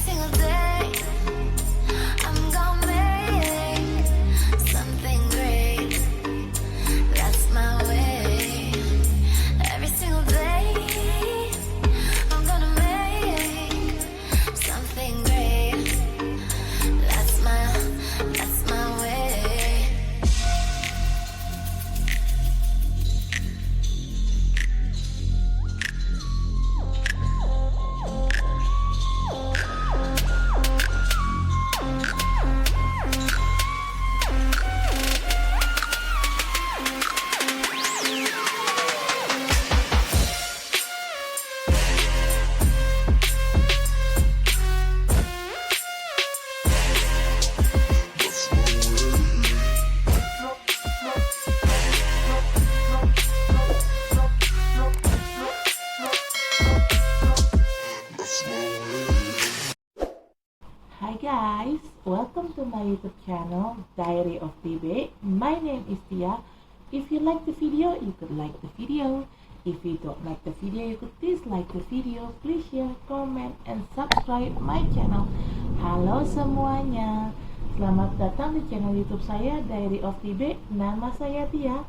single day I'm gonna make something great. That's my way. Every single day I'm gonna make something great. That's my way. Hi guys, welcome to my YouTube channel Diary of TB. My name is Tia. If you like the video, you could like the video. If you don't like the video, you could dislike the video. Please share, comment, and subscribe my channel. Halo semuanya, selamat datang di channel YouTube saya Diary of TB. Nama saya Tia.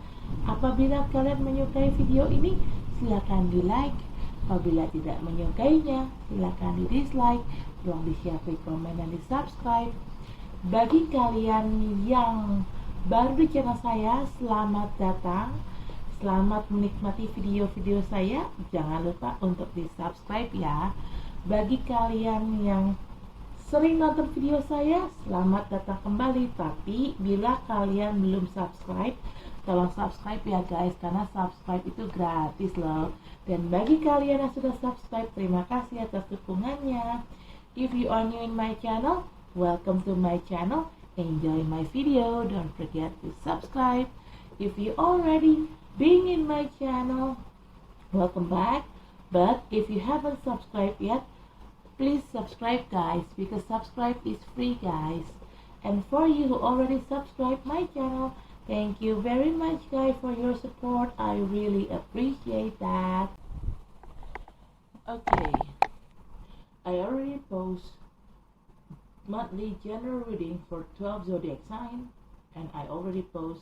Apabila kalian menyukai video ini, silakan di like. Apabila tidak menyukainya, silakan di dislike. Tolong di-share, komen, dan di-subscribe. Bagi kalian yang baru di channel saya, selamat datang. Selamat menikmati video-video saya. Jangan lupa untuk di-subscribe ya. Bagi kalian yang sering nonton video saya, selamat datang kembali. Tapi bila kalian belum subscribe, tolong subscribe ya guys, karena subscribe itu gratis loh. Dan bagi kalian yang sudah subscribe, terima kasih atas dukungannya. If you are new in my channel, welcome to my channel. Enjoy my video. Don't forget to subscribe. If you already been in my channel, welcome back. But if you haven't subscribed yet, please subscribe guys, because subscribe is free guys. And for you who already subscribed my channel, thank you very much guys for your support. I really appreciate that. Okay, I already post monthly general reading for 12 zodiac sign, and I already post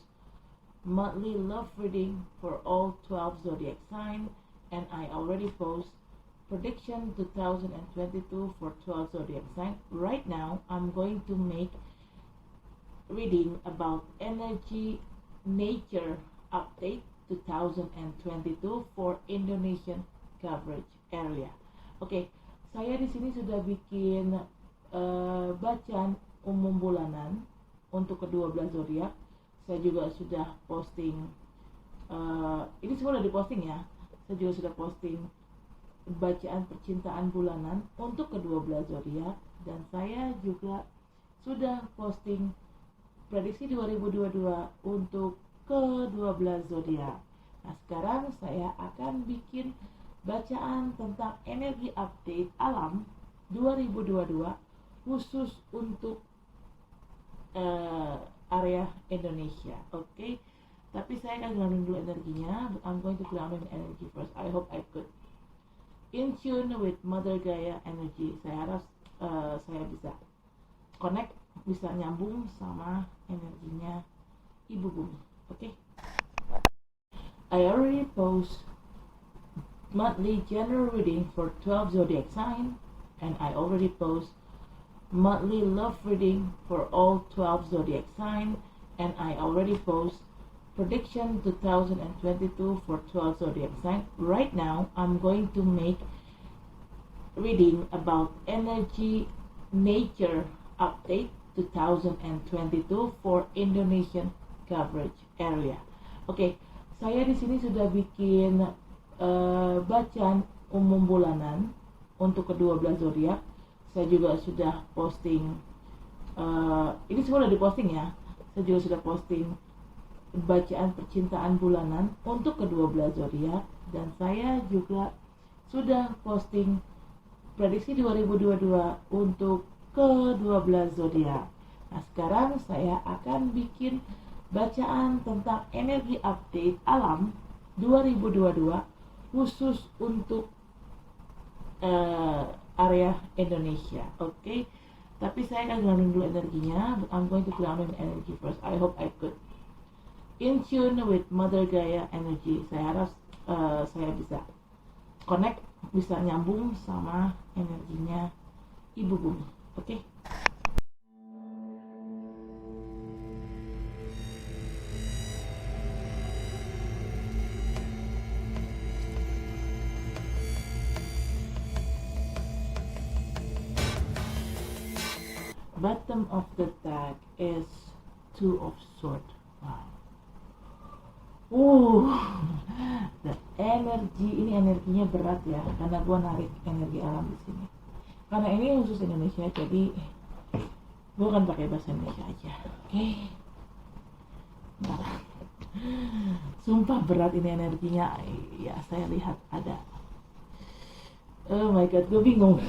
monthly love reading for all 12 zodiac sign, and I already post prediction 2022 for 12 zodiac sign. Right now I'm going to make reading about energy nature update 2022 for Indonesian coverage area. Oke, saya di sini sudah bikin bacaan umum bulanan untuk ke-12 zodiak. Saya juga sudah posting ini semua udah diposting ya. Saya juga sudah posting bacaan percintaan bulanan untuk ke-12 zodiak, dan saya juga sudah posting prediksi 2022 untuk ke-12 zodiak. Nah, sekarang saya akan bikin bacaan tentang energi update alam 2022 khusus untuk area Indonesia. Oke. Tapi saya akan grounding dulu energinya. But I'm going to grounding energy first. I hope I could in tune with Mother Gaia energy. Saya harap saya bisa connect, bisa nyambung sama energinya Ibu Bumi. Oke. I already post monthly general reading for 12 zodiac sign, and I already post monthly love reading for all 12 zodiac sign, and I already post prediction 2022 for 12 zodiac sign. Right now I'm going to make reading about energy nature update 2022 for Indonesian coverage area. Oke, saya di sini sudah bikin bacaan umum bulanan untuk ke-12 zodiak. Saya juga sudah posting ini semua udah diposting ya. Saya juga sudah posting bacaan percintaan bulanan untuk ke-12 zodiak, dan saya juga sudah posting prediksi 2022 untuk ke-12 zodiak. Nah, sekarang saya akan bikin bacaan tentang energi update alam 2022 khusus untuk area Indonesia. Oke. Tapi saya akan grounding dulu energinya, but I'm going to grounding energy first. I hope I could in tune with Mother Gaia energy. Saya harap saya bisa connect, bisa nyambung sama energinya Ibu Bumi. Oke. Bottom of the deck is Two of Swords. Wow. The energy ini energinya berat ya, karena gue narik energi alam di sini. Karena ini khusus Indonesia, jadi gue akan pakai bahasa Indonesia aja. Oke. Bentar. Sumpah berat ini energinya. Ya saya lihat ada. Oh my god, gue bingung.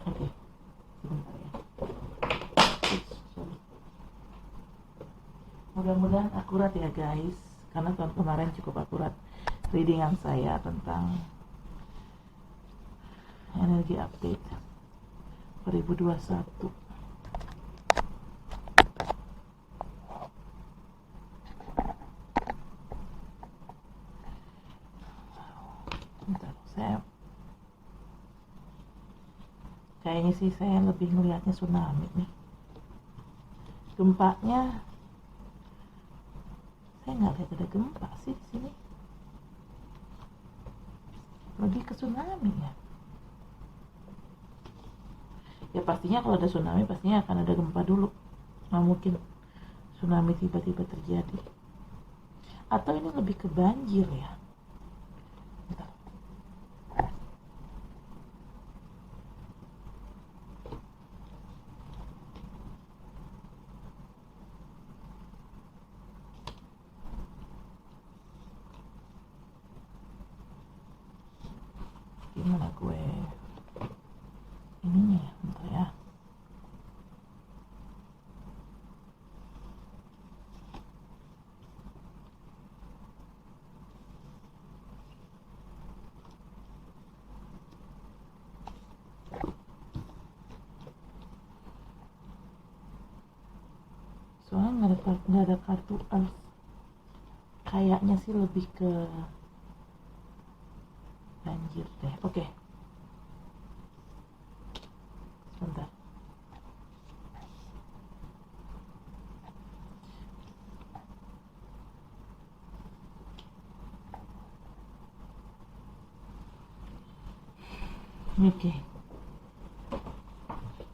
Oke. Sebentar ya. Mudah-mudahan akurat ya guys, karena tahun kemarin cukup akurat readingan saya tentang energi update 2021. Bentar, kayaknya sih saya lebih melihatnya tsunami nih. Gempanya saya nggak lihat ada gempa sih di sini, lebih ke tsunami ya. Ya pastinya kalau ada tsunami pastinya akan ada gempa dulu, nggak mungkin tsunami tiba-tiba terjadi. Atau ini lebih ke banjir ya. Bentar. Gimana gue ininya ya, bentar ya. Soalnya nggak ada kartu earth, kayaknya sih lebih ke banjir deh. Oke. Sebentar. Oke.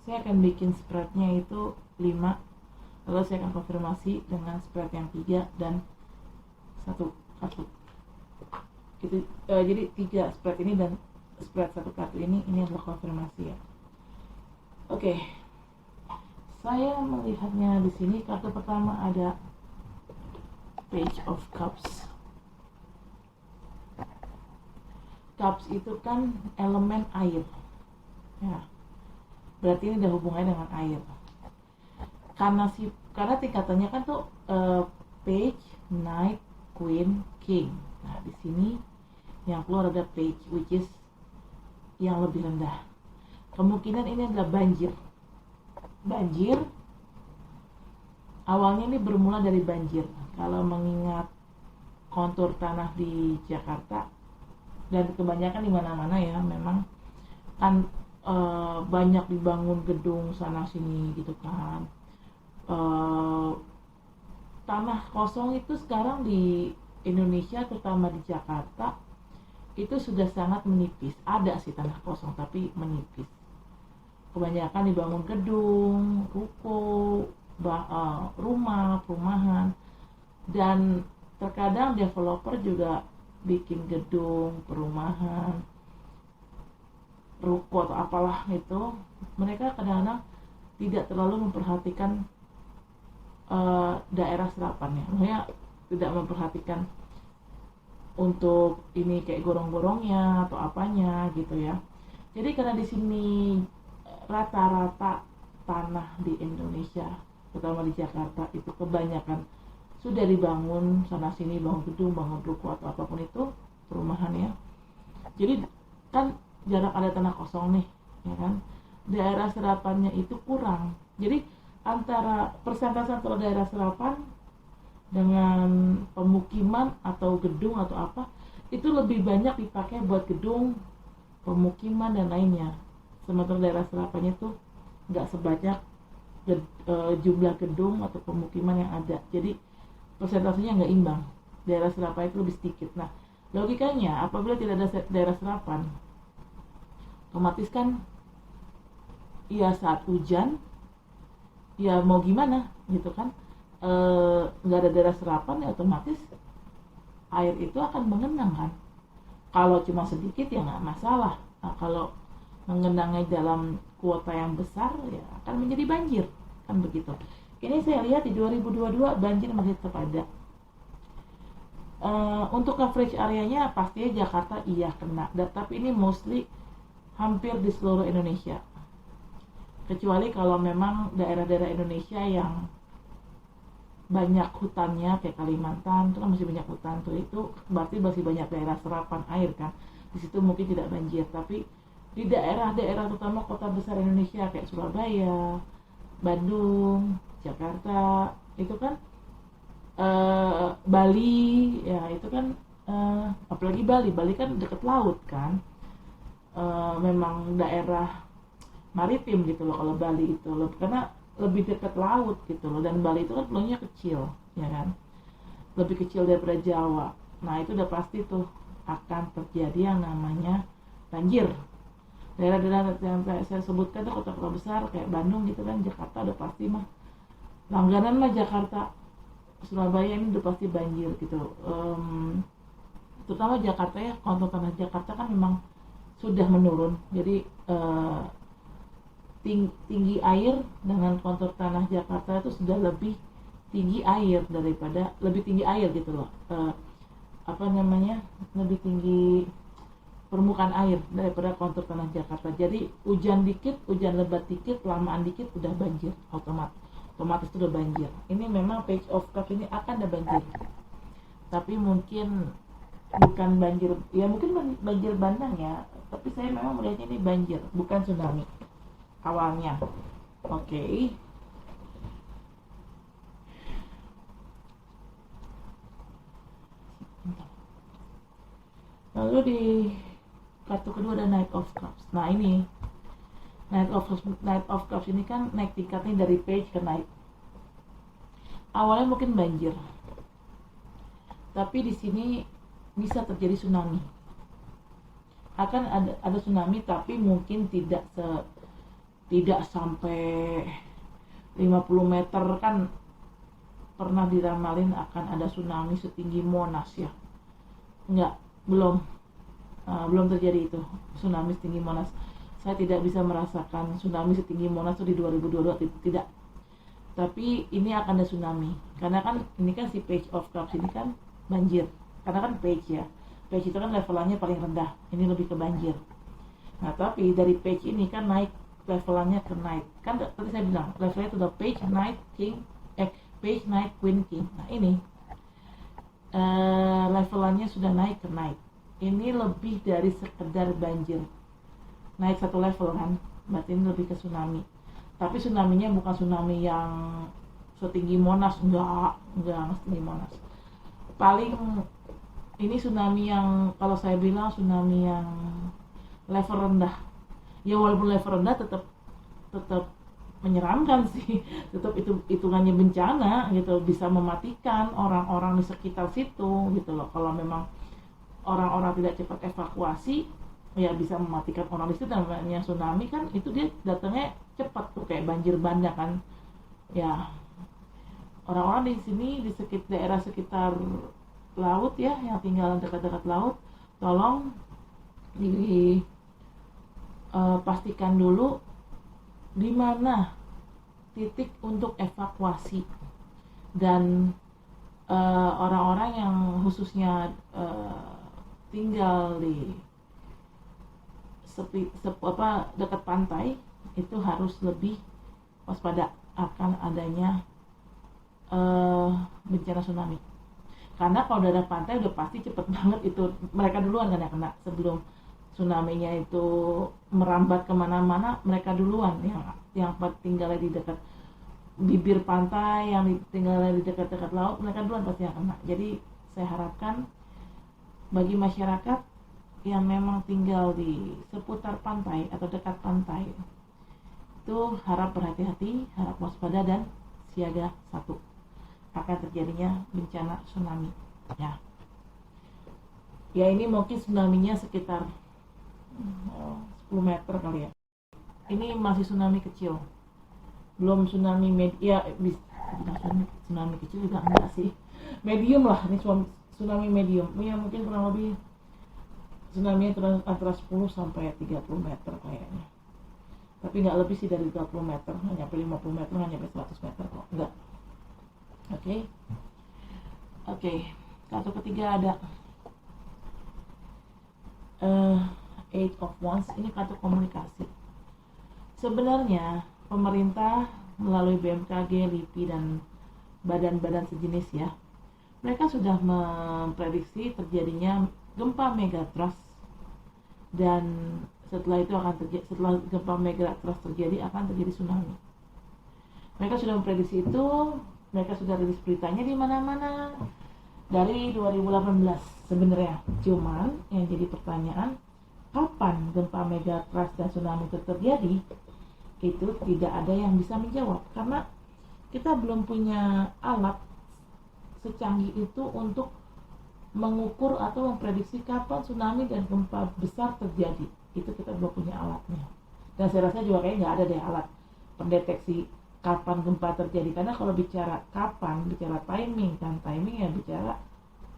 Saya akan bikin spreadnya itu 5, lalu saya akan konfirmasi dengan spread yang 3 dan 1 kartu. Itu jadi 3 spread ini dan spread 1 kartu ini adalah konfirmasi ya. Oke. Saya melihatnya di sini kartu pertama ada Page of Cups. Cups itu kan elemen air. Ya. Berarti ini ada hubungannya dengan air. Karena tingkatannya kan tuh Page, Knight, Queen, King. Nah, di sini yang keluar ada Page, which is yang lebih rendah. Kemungkinan ini adalah banjir. Banjir awalnya ini bermula dari banjir. Kalau mengingat kontur tanah di Jakarta dan kebanyakan di mana-mana ya, memang kan banyak dibangun gedung sana sini gitu kan. Tanah kosong itu sekarang di Indonesia, terutama di Jakarta, itu sudah sangat menipis. Ada sih tanah kosong tapi menipis. Kebanyakan dibangun gedung, ruko, rumah, perumahan, dan terkadang developer juga bikin gedung, perumahan, ruko atau apalah itu. Mereka kadang-kadang tidak terlalu memperhatikan daerah serapannya, maksudnya tidak memperhatikan untuk ini kayak gorong-gorongnya atau apanya gitu ya. Jadi karena di sini rata-rata tanah di Indonesia, terutama di Jakarta, itu kebanyakan sudah dibangun sana sini, bangun gedung, bangun ruko atau apapun itu perumahan ya. Jadi kan jarang ada tanah kosong nih ya kan? Daerah serapannya itu kurang. Jadi antara persentase antara daerah serapan dengan pemukiman atau gedung atau apa itu lebih banyak dipakai buat gedung, pemukiman dan lainnya. Sementara daerah serapannya itu nggak sebanyak jumlah gedung atau pemukiman yang ada. Jadi persentasenya nggak imbang. Daerah serapan itu lebih sedikit. Nah, logikanya apabila tidak ada daerah serapan, otomatis kan ya saat hujan ya mau gimana gitu kan, nggak ada daerah serapan ya otomatis air itu akan mengenang kan. Kalau cuma sedikit ya nggak masalah. Nah, kalau mengenangnya dalam kuota yang besar ya akan menjadi banjir kan begitu. Ini saya lihat di 2022 banjir masih tetap ada. Untuk coverage areanya pastinya Jakarta iya kena, tapi ini mostly hampir di seluruh Indonesia. Kecuali kalau memang daerah-daerah Indonesia yang banyak hutannya kayak Kalimantan, itu kan masih banyak hutan tuh, itu berarti masih banyak daerah serapan air kan. Di situ mungkin tidak banjir, tapi di daerah-daerah terutama kota besar Indonesia kayak Surabaya, Bandung, Jakarta, itu kan Bali ya itu kan apalagi Bali kan dekat laut kan, memang daerah maritim gitu loh kalau Bali itu loh, karena lebih dekat laut gitu loh, dan Bali itu kan pulaunya kecil ya kan, lebih kecil daripada Jawa. Nah itu udah pasti tuh akan terjadi yang namanya banjir. Daerah-daerah yang saya sebutkan tuh kota-kota besar kayak Bandung gitu kan, Jakarta udah pasti mah langganan lah Jakarta, Surabaya ini udah pasti banjir gitu. Terutama Jakarta ya, kontur tanah Jakarta kan memang sudah menurun. Jadi tinggi air dengan kontur tanah Jakarta itu sudah lebih tinggi air daripada lebih tinggi air gitu loh. Lebih tinggi permukaan air daripada kontur tanah Jakarta. Jadi hujan dikit, hujan lebat dikit, lamaan dikit udah banjir otomatis sudah banjir. Ini memang page of cup ini akan ada banjir, tapi mungkin bukan banjir, ya mungkin banjir bandang ya, tapi saya memang melihatnya ini banjir bukan tsunami awalnya. Oke. Lalu di kartu kedua ada Knight of Cups. Nah ini Knight of Cups ini kan naik tingkatnya dari page ke Knight. Awalnya mungkin banjir, tapi di sini bisa terjadi tsunami. Akan ada tsunami, tapi mungkin tidak sampai 50 meter kan. Pernah diramalin akan ada tsunami setinggi Monas ya. Belum terjadi itu tsunami setinggi Monas. Saya tidak bisa merasakan tsunami setinggi Monas itu di 2022, tidak. Tapi ini akan ada tsunami, karena kan ini kan si page of cups ini kan banjir, karena kan page ya, page itu kan levelannya paling rendah, ini lebih ke banjir. Nah tapi dari page ini kan naik levelannya ke knight, kan tadi saya bilang levelnya itu udah page, knight, king, page, knight, queen, king. Nah ini levelannya sudah naik ke knight. Ini lebih dari sekedar banjir, naik satu level kan, berarti ini lebih ke tsunami. Tapi tsunaminya bukan tsunami yang setinggi Monas, enggak setinggi Monas. Paling ini tsunami yang kalau saya bilang tsunami yang level rendah. Ya walaupun level rendah tetap menyeramkan sih, tetap itu hitungannya bencana gitu, bisa mematikan orang-orang di sekitar situ gitu loh. Kalau memang orang-orang tidak cepat evakuasi ya bisa mematikan orang di situ. Namanya tsunami kan itu dia datangnya cepat tuh kayak banjir bandang kan ya. Orang-orang di sini di daerah sekitar laut ya, yang tinggal dekat-dekat laut, tolong pastikan dulu di mana titik untuk evakuasi, dan orang-orang yang khususnya tinggal di dekat pantai itu harus lebih waspada akan adanya bencana tsunami. Karena kalau daerah pantai udah pasti cepet banget itu mereka duluan kan yang kena sebelum tsunami-nya itu merambat kemana-mana, mereka duluan yang tinggalnya di dekat bibir pantai, yang tinggalnya di dekat-dekat laut, mereka duluan pasti yang kena. Jadi saya harapkan bagi masyarakat yang memang tinggal di seputar pantai atau dekat pantai itu harap berhati-hati, harap waspada dan siaga 1 akan terjadinya bencana tsunami ya ini mungkin tsunami-nya sekitar 10 meter kali ya. Ini masih tsunami kecil, belum tsunami media, tsunami kecil juga enggak sih, medium lah, ini tsunami medium ya, mungkin kurang lebih tsunami antara 10 sampai 30 meter kayaknya, tapi nggak lebih sih dari 30 meter, nggak nyampe 50 meter, nggak nyampe 100 meter kok, enggak. Oke. Kartu ketiga ada Eight of Wands. Ini kartu komunikasi. Sebenarnya pemerintah melalui BMKG, LIPI dan badan-badan sejenis ya, mereka sudah memprediksi terjadinya gempa megatrust, dan setelah gempa megatrust terjadi akan terjadi tsunami. Mereka sudah memprediksi itu, mereka sudah rilis beritanya di mana-mana dari 2018 sebenarnya. Cuman yang jadi pertanyaan, kapan gempa megatrust dan tsunami itu terjadi, itu tidak ada yang bisa menjawab, karena kita belum punya alat secanggih itu untuk mengukur atau memprediksi kapan tsunami dan gempa besar terjadi. Itu kita belum punya alatnya, dan saya rasa juga kayaknya nggak ada deh alat pendeteksi kapan gempa terjadi, karena kalau bicara kapan, bicara timing, dan timing ya bicara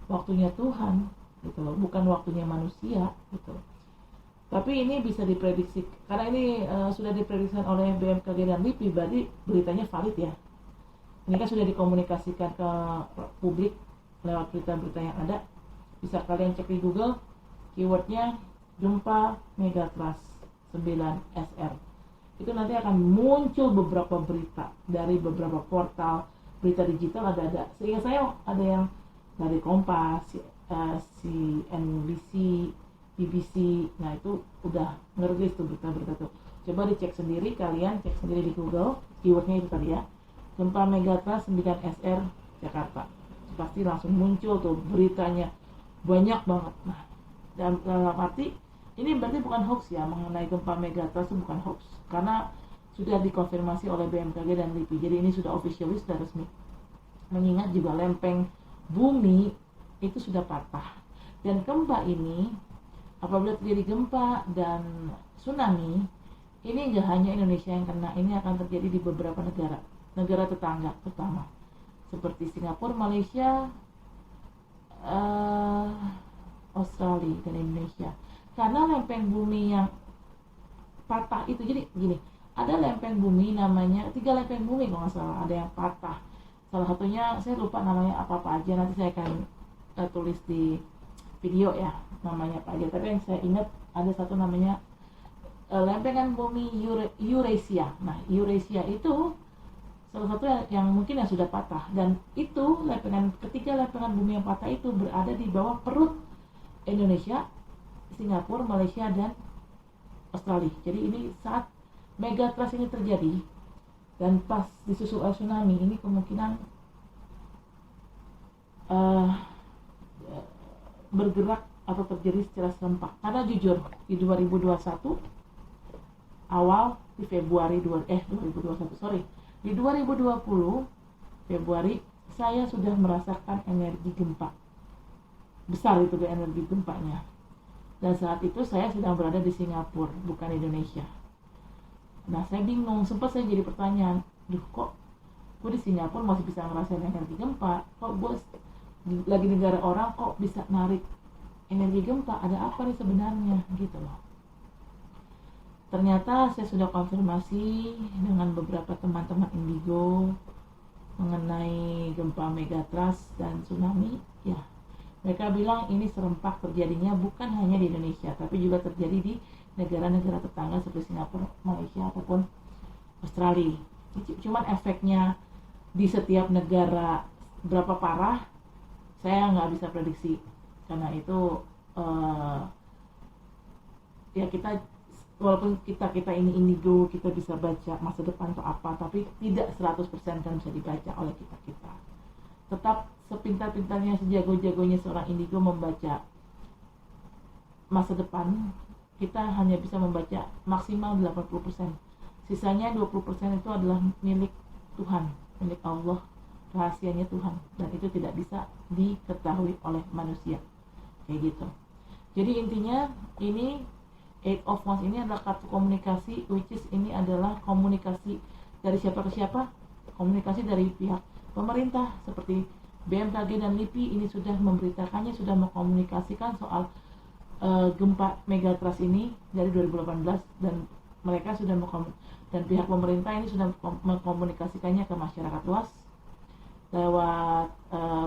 waktunya Tuhan gitu loh, bukan waktunya manusia gitu. Tapi ini bisa diprediksi, karena ini sudah diprediksikan oleh BMKG dan LIPI, berarti beritanya valid ya. Ini kan sudah dikomunikasikan ke publik lewat berita-berita yang ada. Bisa kalian cek di Google, keywordnya gempa megatrust 9SR. Itu nanti akan muncul beberapa berita dari beberapa portal berita digital, ada. Seingat saya ada yang dari Kompas, CNBC, BBC. Nah itu udah ngerilis tuh berita-berita tuh. Coba dicek sendiri, kalian cek sendiri di Google, keywordnya itu tadi ya, gempa megatrust 9SR Jakarta. Pasti langsung muncul tuh beritanya, banyak banget. Nah, dalam arti ini berarti bukan hoax ya, mengenai gempa megatrust itu bukan hoax, karena sudah dikonfirmasi oleh BMKG dan LIPI. Jadi ini sudah official, sudah resmi. Mengingat juga lempeng bumi itu sudah patah, dan gempa ini apabila terjadi gempa dan tsunami ini nggak hanya Indonesia yang kena, ini akan terjadi di beberapa negara tetangga terutama seperti Singapura, Malaysia, Australia dan Indonesia. Karena lempeng bumi yang patah itu, jadi gini, ada lempeng bumi namanya, 3 lempeng bumi kalau nggak salah, ada yang patah. Salah satunya saya lupa namanya apa aja, nanti saya akan tulis di video ya namanya apa aja. Tapi yang saya ingat ada satu namanya lempengan bumi Eurasia. Nah Eurasia itu salah satu yang mungkin yang sudah patah, dan itu ketiga lempengan bumi yang patah itu berada di bawah perut Indonesia, Singapura, Malaysia, dan Australia. Jadi ini saat megatrust ini terjadi dan pas disusul tsunami, ini kemungkinan bergerak atau terjadi secara serempak. Karena jujur di 2021 awal di Februari 2021 di 2020 Februari saya sudah merasakan energi gempa besar, itu energi gempanya. Dan saat itu saya sedang berada di Singapura, bukan Indonesia. Nah saya bingung, sempat saya jadi pertanyaan, kok gue di Singapura masih bisa ngerasain energi gempa, kok gue lagi negara orang kok bisa narik energi gempa, ada apa nih sebenarnya gitu loh. Ternyata saya sudah konfirmasi dengan beberapa teman-teman Indigo mengenai gempa megatrust dan tsunami ya. Mereka bilang ini serempak terjadinya bukan hanya di Indonesia, tapi juga terjadi di negara-negara tetangga seperti Singapura, Malaysia, ataupun Australia. Cuman efeknya di setiap negara berapa parah, saya nggak bisa prediksi, karena itu ya kita, walaupun kita ini indigo, kita bisa baca masa depan atau apa, tapi tidak 100% kan bisa dibaca oleh kita. Tetap sepintar-pintarnya, sejago-jagonya seorang indigo membaca masa depan, kita hanya bisa membaca maksimal 80%. Sisanya 20% itu adalah milik Tuhan, milik Allah, rahasianya Tuhan, dan itu tidak bisa diketahui oleh manusia. Kayak gitu. Jadi intinya ini Eight of Wands ini adalah kartu komunikasi, which is ini adalah komunikasi dari siapa ke siapa, komunikasi dari pihak pemerintah seperti BMKG dan LIPI ini sudah memberitakannya, sudah mengkomunikasikan soal gempa megatrust ini dari 2018, dan mereka sudah dan pihak pemerintah ini sudah mengkomunikasikannya ke masyarakat luas lewat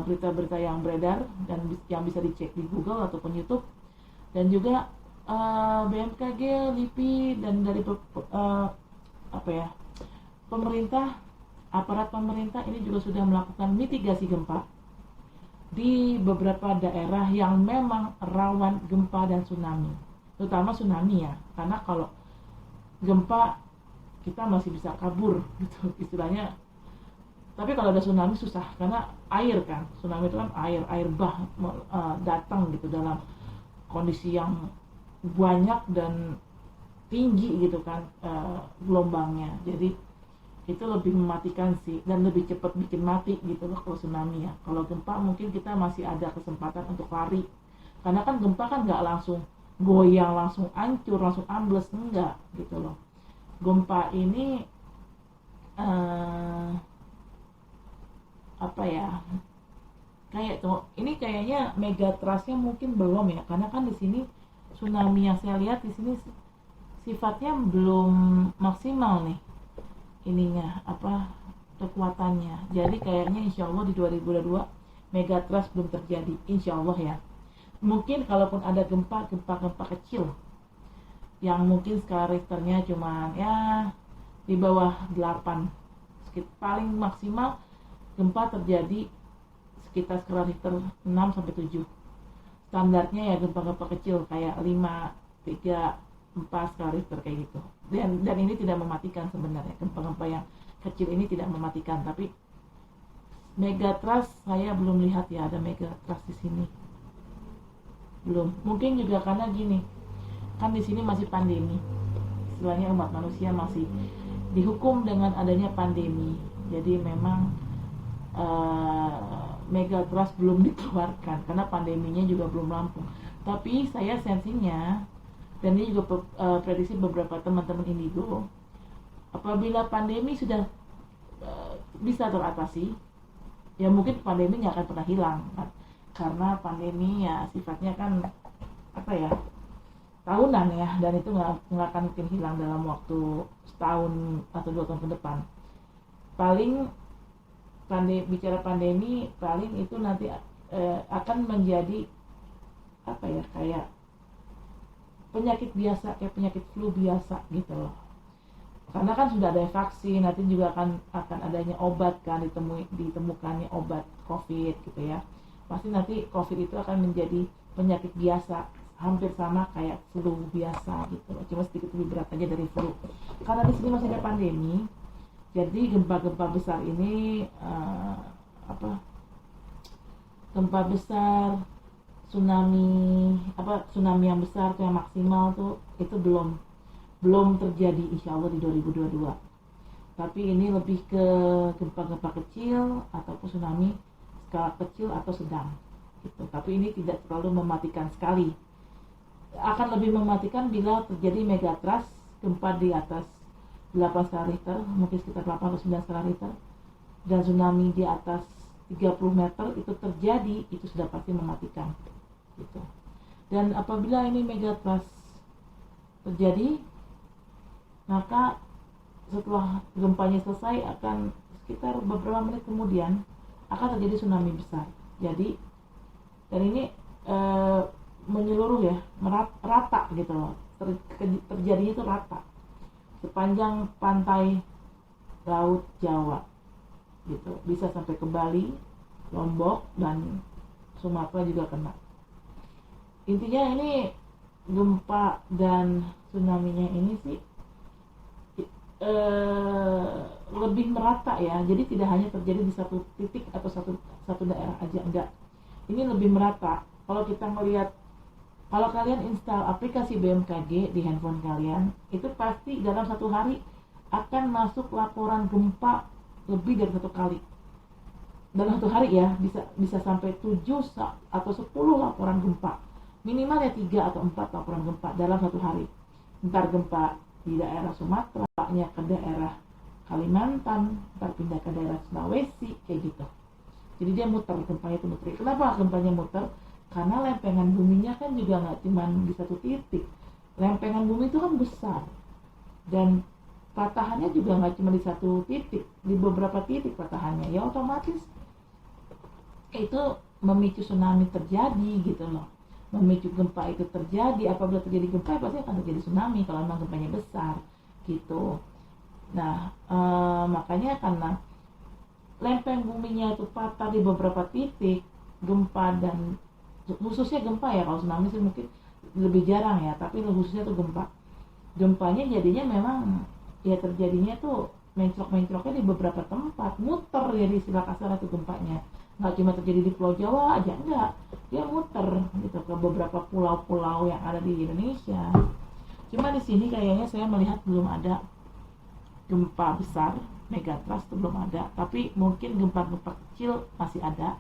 berita-berita yang beredar dan yang bisa dicek di Google ataupun YouTube, dan juga BMKG, LIPI, dan dari pemerintah, aparat pemerintah ini juga sudah melakukan mitigasi gempa di beberapa daerah yang memang rawan gempa dan tsunami, terutama tsunami ya, karena kalau gempa kita masih bisa kabur gitu istilahnya, tapi kalau ada tsunami susah karena air kan, tsunami itu kan air bah datang gitu dalam kondisi yang banyak dan tinggi gitu kan gelombangnya, jadi itu lebih mematikan sih dan lebih cepat bikin mati gitu loh kalau tsunami ya. Kalau gempa mungkin kita masih ada kesempatan untuk lari, karena kan gempa kan nggak langsung goyang, langsung hancur, langsung ambles, enggak gitu loh. Gempa ini kayak tuh, ini kayaknya megatrustnya mungkin belum ya, karena kan di sini tsunami yang saya lihat di sini sifatnya belum maksimal nih ininya kekuatannya. Jadi kayaknya insya Allah di 2022 megatrust belum terjadi, insya Allah ya. Mungkin kalaupun ada gempa kecil yang mungkin skala Richternya cuman ya di bawah 8, paling maksimal gempa terjadi sekitar skala Richter 6-7. Standarnya ya gempa-gempa kecil kayak 5, 3, 4 skala Richter kayak gitu. Dan ini tidak mematikan sebenarnya, gempa-gempa yang kecil ini tidak mematikan. Tapi megatrust saya belum lihat ya ada megatrust di sini. Belum. Mungkin juga karena gini, kan di sini masih pandemi. Istilahnya umat manusia masih dihukum dengan adanya pandemi. Jadi memang megatrust belum dikeluarkan karena pandeminya juga belum rampung. Tapi saya sensinya, dan ini juga prediksi beberapa teman-teman indigo, apabila pandemi sudah bisa teratasi, ya mungkin pandemi nggak akan pernah hilang kan? Karena pandemi ya sifatnya kan tahunan ya, dan itu nggak akan mungkin hilang dalam waktu setahun atau 2 tahun ke depan. Paling bicara pandemi paling itu nanti akan menjadi kayak penyakit biasa, kayak penyakit flu biasa gitu loh. Karena kan sudah ada vaksin, nanti juga akan adanya obat kan, ditemukannya obat COVID gitu ya. Pasti nanti COVID itu akan menjadi penyakit biasa, hampir sama kayak flu biasa gitu loh. Cuma sedikit lebih berat aja dari flu. Karena di sini masih ada pandemi, jadi gempa-gempa besar ini gempa besar, tsunami yang besar tuh yang maksimal tuh itu belum terjadi insya Allah di 2022. Tapi ini lebih ke gempa-gempa kecil ataupun tsunami skala kecil atau sedang gitu. Tapi ini tidak terlalu mematikan sekali. Akan lebih mematikan bila terjadi megatrust, gempa di atas 8 skala Richter, mungkin sekitar 8 atau 9 skala Richter, dan tsunami di atas 30 meter itu terjadi, itu sudah pasti mematikan gitu. Dan apabila ini megatrust terjadi, maka setelah gempanya selesai akan sekitar beberapa menit kemudian akan terjadi tsunami besar. Jadi dan ini menyeluruh ya, rata gitu loh, terjadinya itu rata sepanjang pantai Laut Jawa gitu, bisa sampai ke Bali, Lombok, dan Sumatera juga kena. Intinya ini gempa dan tsunami-nya ini sih lebih merata ya. Jadi tidak hanya terjadi di satu titik atau satu daerah aja, enggak. Ini lebih merata. Kalau kita melihat, kalau kalian install aplikasi BMKG di handphone kalian, itu pasti dalam satu hari akan masuk laporan gempa lebih dari satu kali. Dalam satu hari ya, bisa sampai 7 atau 10 laporan gempa. Minimal ya 3 atau 4 laporan gempa dalam satu hari. Entar gempa di daerah Sumatera, ke daerah Kalimantan, entar pindah ke daerah Sulawesi, kayak gitu. Jadi dia muter, gempanya itu muter. Kenapa gempanya muter? Karena lempengan buminya kan juga nggak cuma di satu titik. Lempengan bumi itu kan besar, dan patahannya juga nggak cuma di satu titik, di beberapa titik patahannya. Ya otomatis itu memicu tsunami terjadi gitu loh. Memicu gempa itu terjadi. Apabila terjadi gempa pasti akan terjadi tsunami kalau memang gempanya besar gitu. Nah makanya karena lempeng buminya itu patah di beberapa titik, gempa, dan khususnya gempa ya, kalau tsunami sih mungkin lebih jarang ya, tapi khususnya tuh gempanya jadinya memang ya terjadinya tuh mencrok-mencroknya di beberapa tempat, muter ya, di istilah kasar itu gempanya. Nggak cuma terjadi di Pulau Jawa aja, enggak, dia muter gitu ke beberapa pulau-pulau yang ada di Indonesia. Cuma di sini kayaknya saya melihat belum ada gempa besar megatrust, itu belum ada, tapi mungkin gempa-gempa kecil masih ada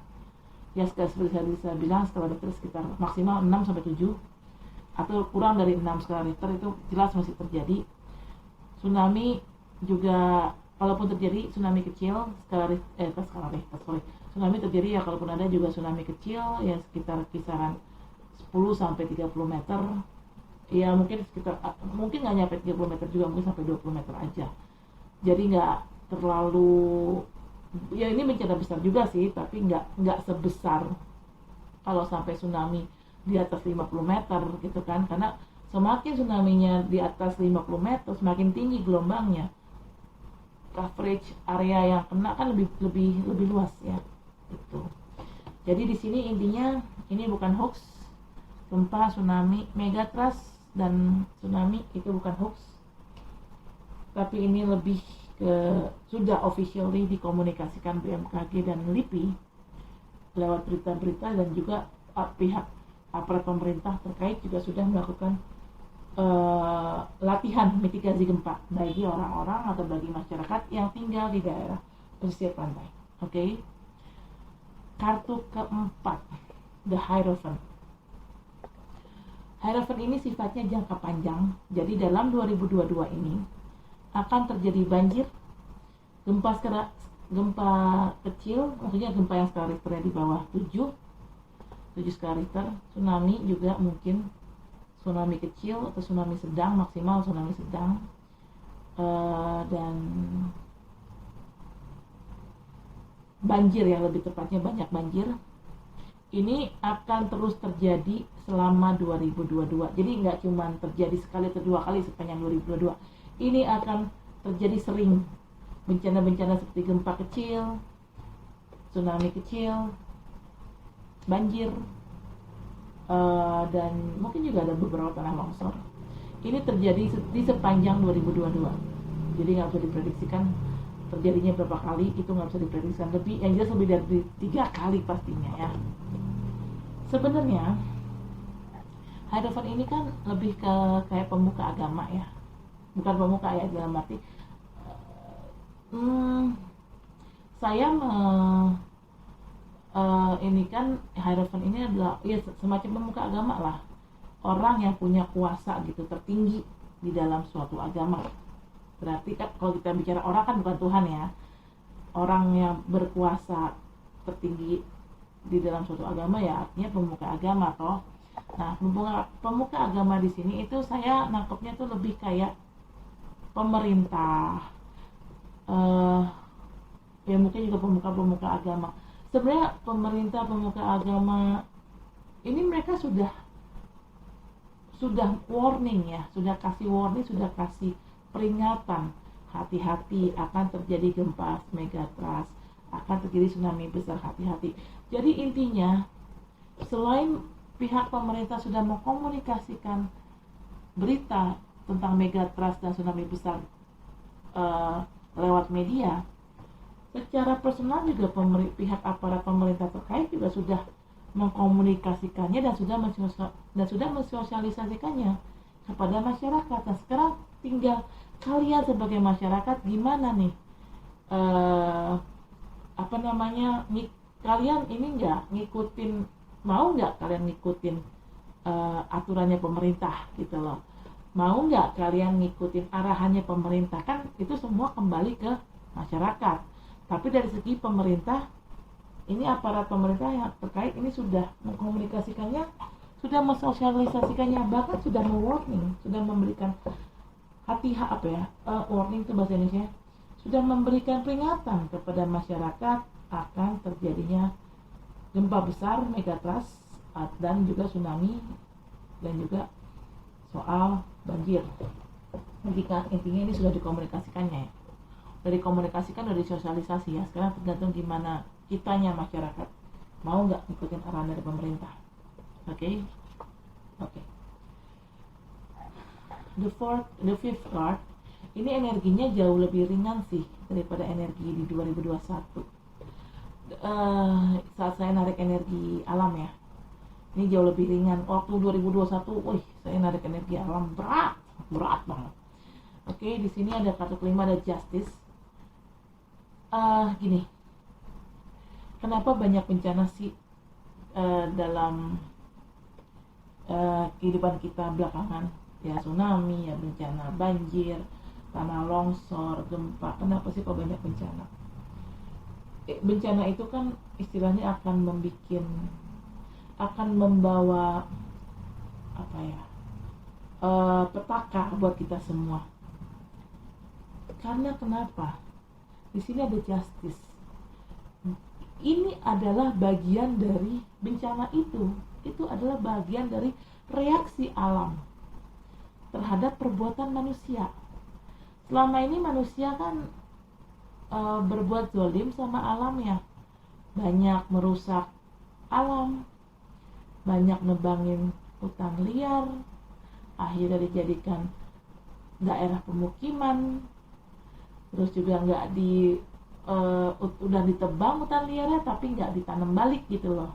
ya. Seperti saya bilang, skala Richter sekitar maksimal 6 sampai 7 atau kurang dari 6 skala Richter itu jelas masih terjadi. Tsunami juga, kalaupun terjadi tsunami kecil, tsunami terjadi ya, kalaupun ada juga tsunami kecil ya sekitar kisaran 10 sampai 30 meter. Ya mungkin nggak nyampe 30 meter juga, mungkin sampai 20 meter aja. Jadi nggak terlalu, ya ini bencana besar juga sih, tapi nggak sebesar kalau sampai tsunami di atas 50 meter gitu kan. Karena semakin tsunami-nya di atas 50 meter, semakin tinggi gelombangnya, coverage area yang kena kan lebih luas ya gitu. Jadi di sini intinya ini bukan hoax. Gempa, tsunami, megatrust dan tsunami itu bukan hoax, tapi ini lebih ke sudah officially dikomunikasikan BMKG dan LIPI lewat berita-berita, dan juga pihak aparat pemerintah terkait juga sudah melakukan latihan mitigasi gempa bagi orang-orang atau bagi masyarakat yang tinggal di daerah pesisir pantai. Oke. Kartu keempat, The Hierophant. Hierophant ini sifatnya jangka panjang. Jadi dalam 2022 ini akan terjadi banjir, gempa kecil, maksudnya gempa yang skala Richternya di bawah 7 skala Richter, tsunami juga mungkin, tsunami kecil atau tsunami sedang, maksimal tsunami sedang, dan banjir ya, lebih tepatnya banyak banjir. Ini akan terus terjadi selama 2022. Jadi nggak cuma terjadi sekali atau dua kali sepanjang 2022. Ini akan terjadi sering bencana-bencana seperti gempa kecil, tsunami kecil, banjir, dan mungkin juga ada beberapa tanah longsor. Ini terjadi di sepanjang 2022. Jadi nggak bisa diprediksikan terjadinya berapa kali, itu nggak bisa diprediksikan. Yang jelas lebih dari 3 kali pastinya ya. Sebenarnya Hierophant ini kan lebih ke kayak pemuka agama ya, bukan pemuka ya dalam arti saya ini kan Hierophant ini adalah ya semacam pemuka agama lah, orang yang punya kuasa gitu tertinggi di dalam suatu agama. Berarti kan kalau kita bicara orang kan bukan Tuhan ya, orang yang berkuasa tertinggi di dalam suatu agama ya artinya pemuka agama toh. Nah, pemuka agama di sini itu saya nangkepnya tuh lebih kayak pemerintah, ya mungkin juga pemuka agama. Sebenarnya pemerintah, pemuka agama ini mereka sudah warning ya, sudah kasih warning, sudah kasih peringatan, hati-hati akan terjadi gempa megatrust, akan terjadi tsunami besar, hati-hati. Jadi intinya selain pihak pemerintah sudah mengkomunikasikan berita tentang megatrust dan tsunami besar lewat media, secara personal juga pihak aparat pemerintah terkait juga sudah mengkomunikasikannya dan sudah mensosialisasikannya kepada masyarakat. Nah, sekarang tinggal kalian sebagai masyarakat gimana nih, kalian ini mau nggak kalian ngikutin aturannya pemerintah gitu loh, mau nggak kalian ngikutin arahannya pemerintah, kan itu semua kembali ke masyarakat. Tapi dari segi pemerintah, ini aparat pemerintah yang terkait ini sudah mengkomunikasikannya, sudah mensosialisasikannya, bahkan sudah mewarning, sudah memberikan warning itu bahasa Indonesia, sudah memberikan peringatan kepada masyarakat akan terjadinya gempa besar, megatrust, dan juga tsunami, dan juga soal banjir. Intinya ini sudah dikomunikasikannya ya. Sudah dikomunikasikan, sudah disosialisasi ya. Sekarang tergantung gimana kitanya masyarakat mau nggak ikutin arahan dari pemerintah. Oke. The fifth card, ini energinya jauh lebih ringan sih daripada energi di 2021. Saat saya narik energi alam ya, ini jauh lebih ringan. Waktu 2021, saya narik energi alam berat banget. Oke, di sini ada kartu kelima, ada justice. Gini, kenapa banyak bencana sih dalam kehidupan kita belakangan? Ya tsunami, ya bencana banjir, tanah longsor, gempa. Kenapa sih kok banyak bencana? Bencana itu kan istilahnya akan membawa petaka buat kita semua. Karena kenapa? Di sini ada justice. Ini adalah bagian dari bencana itu. Itu adalah bagian dari reaksi alam terhadap perbuatan manusia. Selama ini manusia kan berbuat zalim sama alam ya. Banyak merusak alam, banyak nebangin hutan liar, akhirnya dijadikan daerah pemukiman, terus juga udah ditebang hutan liarnya tapi nggak ditanam balik gitu loh.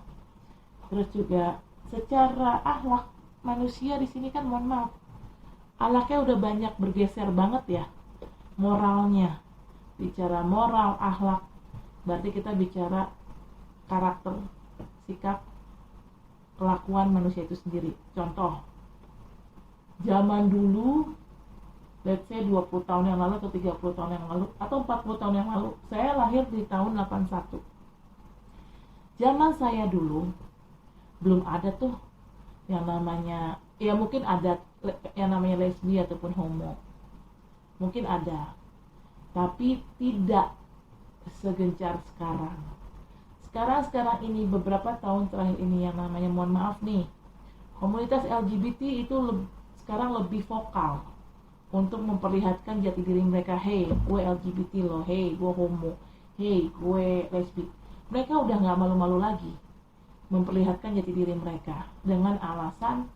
Terus juga secara akhlak manusia di sini kan, mohon maaf, akhlaknya udah banyak bergeser banget ya, moralnya. Bicara moral, akhlak, berarti kita bicara karakter, sikap, kelakuan manusia itu sendiri. Contoh, zaman dulu, let's say 20 tahun yang lalu atau 30 tahun yang lalu atau 40 tahun yang lalu, saya lahir di tahun 81. Zaman saya dulu belum ada tuh yang namanya, ya mungkin ada yang namanya lesbi ataupun homo, mungkin ada, tapi tidak segencar sekarang. Sekarang ini, beberapa tahun terakhir ini, yang namanya, mohon maaf nih, komunitas LGBT itu sekarang lebih vokal untuk memperlihatkan jati diri mereka. Hey, gue LGBT loh, hey, gue homo, hey, gue lesbi. Mereka udah gak malu-malu lagi memperlihatkan jati diri mereka dengan alasan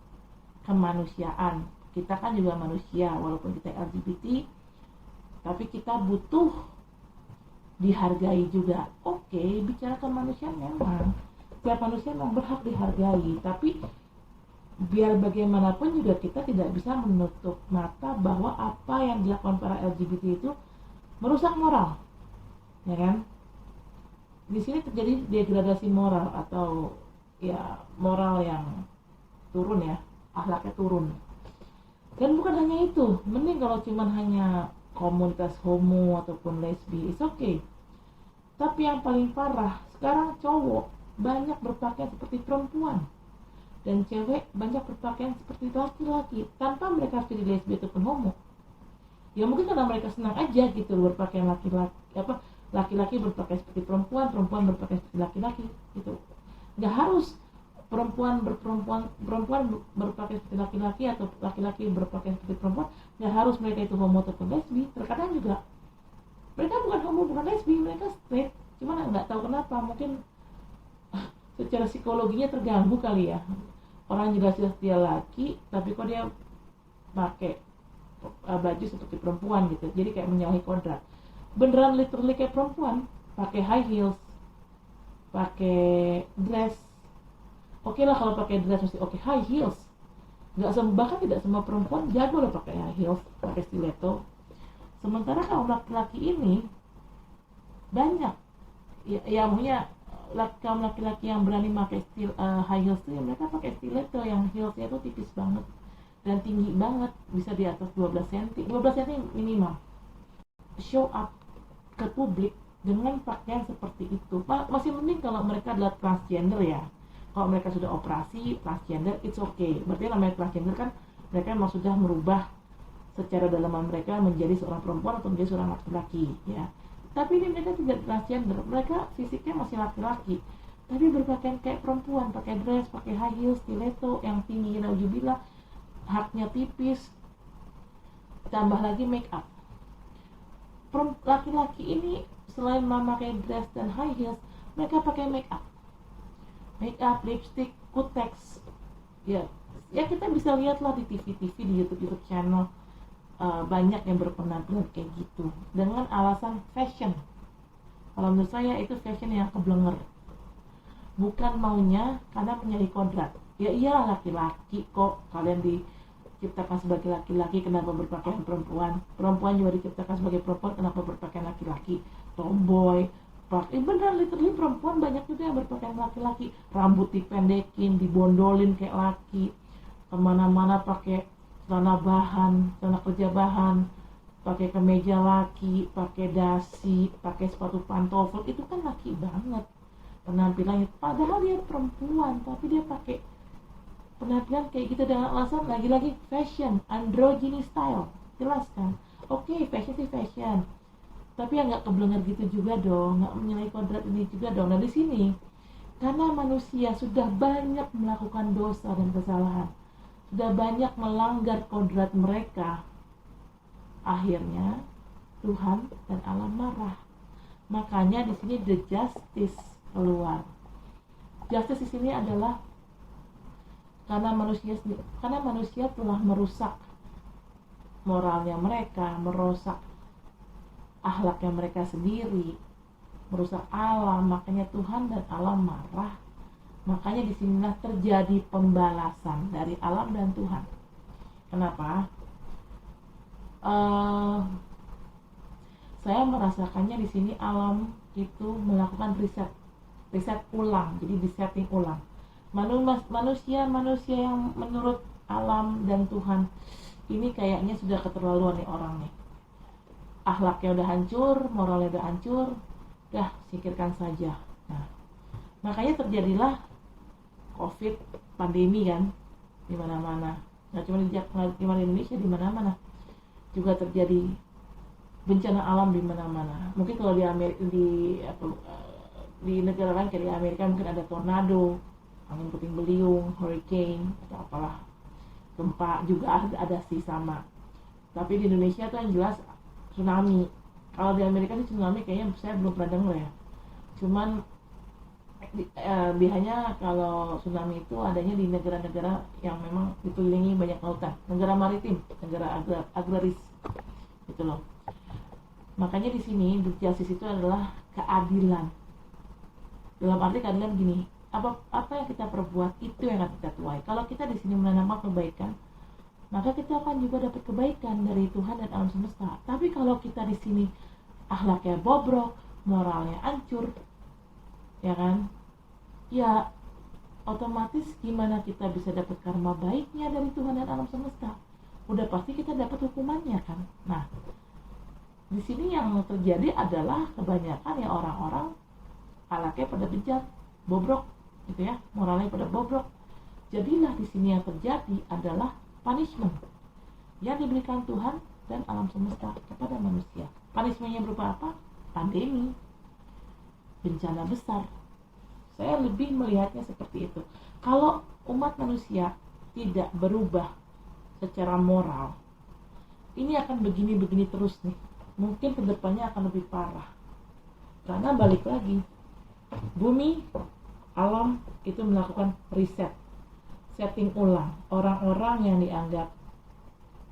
kemanusiaan. Kita kan juga manusia, walaupun kita LGBT, tapi kita butuh dihargai juga. Oke, bicara kemanusiaan, memang setiap manusia memang berhak dihargai, tapi biar bagaimanapun juga kita tidak bisa menutup mata bahwa apa yang dilakukan para LGBT itu merusak moral, ya kan? Di sini terjadi degradasi moral, atau ya moral yang turun ya, akhlaknya turun. Dan bukan hanya itu, mending kalau cuman hanya komunitas homo ataupun lesbi, it's okay. Tapi yang paling parah, sekarang cowok banyak berpakaian seperti perempuan dan cewek banyak berpakaian seperti laki-laki tanpa mereka jadi lesbi ataupun homo. Ya mungkin karena mereka senang aja gitu berpakaian laki-laki berpakaian seperti perempuan berpakaian seperti laki-laki gitu. Nggak harus perempuan berpakaian seperti laki-laki atau laki-laki berpakaian seperti perempuan. Nggak harus mereka itu homo ataupun lesbi. Terkadang juga mereka bukan homo, bukan lesbi, mereka straight, cuman nggak tahu kenapa, mungkin secara psikologinya terganggu kali ya, orang jelas-jelas dia laki tapi kok dia pakai baju seperti perempuan gitu, jadi kayak menyalahi kodrat. Beneran literally kayak perempuan, pakai high heels, pakai dress. Oke lah kalau pakai dress mesti oke, high heels. Nggak bahkan tidak semua perempuan jago loh pakai high heels, pakai stiletto. Sementara kaum laki-laki ini banyak, ya maksudnya kaum laki-laki yang berani pakai high heels tuh, ya mereka pakai stiletto yang heelsnya tuh tipis banget dan tinggi banget, bisa di atas 12 cm, 12 cm minimal. Show up ke publik dengan pakaian seperti itu. Masih mending kalau mereka adalah transgender ya. Kalau mereka sudah operasi transgender, it's okay. Berarti namanya transgender kan mereka memang sudah merubah secara dalaman mereka menjadi seorang perempuan atau menjadi seorang laki-laki ya. Tapi ini mereka tidak transgender, mereka fisiknya masih laki-laki tapi berpakaian kayak perempuan, pakai dress, pakai high heels, stiletto yang tinggi, nauzubillah, haknya tipis, tambah lagi make up. Laki-laki ini selain memakai dress dan high heels, mereka pakai make up, lipstick, kutex ya kita bisa lihatlah di TV di YouTube channel. Banyak yang berpenampilan kayak gitu dengan alasan fashion. Kalau menurut saya itu fashion yang keblenger, bukan maunya karena menyalahi kodrat. Ya iyalah, laki-laki kok, kalian diciptakan sebagai laki-laki, kenapa berpakaian perempuan? Perempuan juga diciptakan sebagai perempuan, kenapa berpakaian laki-laki? Tomboy, beneran literally perempuan banyak juga yang berpakaian laki-laki, rambut dipendekin, dibondolin kayak laki, kemana-mana pakai celana bahan, celana kerja bahan, pakai kemeja laki, pakai dasi, pakai sepatu pantofel, itu kan laki banget penampilannya. Padahal dia perempuan, tapi dia pakai penampilan kayak gitu dengan alasan lagi-lagi fashion, androgyny style. Jelas kan? Oke, fashion sih fashion, tapi ya nggak keblenger gitu juga dong, nggak menyalahi kodrat ini juga dong. Nah di sini karena manusia sudah banyak melakukan dosa dan kesalahan, sudah banyak melanggar kodrat mereka, akhirnya Tuhan dan Allah marah. Makanya di sini the justice keluar. Justice di sini adalah karena manusia telah merusak moralnya mereka, merusak akhlaknya mereka sendiri, merusak alam, makanya Tuhan dan Allah marah. Makanya disinilah terjadi pembalasan dari alam dan Tuhan. Kenapa? Saya merasakannya di sini alam itu melakukan riset ulang, jadi disetting ulang. Manusia yang menurut alam dan Tuhan ini kayaknya sudah keterlaluan nih orang nih. Akhlaknya udah hancur, moralnya udah hancur, dah singkirkan saja. Nah, makanya terjadilah COVID, pandemi kan di mana-mana. Nggak cuma di Indonesia, di mana-mana juga terjadi bencana alam di mana-mana. Mungkin kalau di negara lain kayak di Amerika mungkin ada tornado, angin puting beliung, hurricane atau apalah, gempa juga ada sih sama. Tapi di Indonesia tuh yang jelas tsunami. Kalau di Amerika sih tsunami kayaknya saya belum pernah dengar ya. Cuman biasanya kalau tsunami itu adanya di negara-negara yang memang dikelilingi banyak lautan, negara maritim, negara agraris gitu loh. Makanya di sini justice itu adalah keadilan. Dalam arti keadilan gini, apa yang kita perbuat itu yang akan kita tuai. Kalau kita di sini menanamkan kebaikan, maka kita akan juga dapat kebaikan dari Tuhan dan alam semesta. Tapi kalau kita di sini akhlaknya bobrok, moralnya hancur, ya kan? Ya otomatis gimana kita bisa dapat karma baiknya dari Tuhan dan alam semesta? Udah pasti kita dapat hukumannya kan. Nah, di sini yang terjadi adalah kebanyakan ya orang-orang akhlaknya pada bejat, bobrok gitu ya, moralnya pada bobrok. Jadilah di sini yang terjadi adalah punishment yang diberikan Tuhan dan alam semesta kepada manusia. Punishmentnya berupa apa? Pandemi, bencana besar. Saya lebih melihatnya seperti itu. Kalau umat manusia tidak berubah secara moral, ini akan begini-begini terus nih. Mungkin kedepannya akan lebih parah. Karena balik lagi, bumi, alam itu melakukan riset. setting ulang orang-orang yang dianggap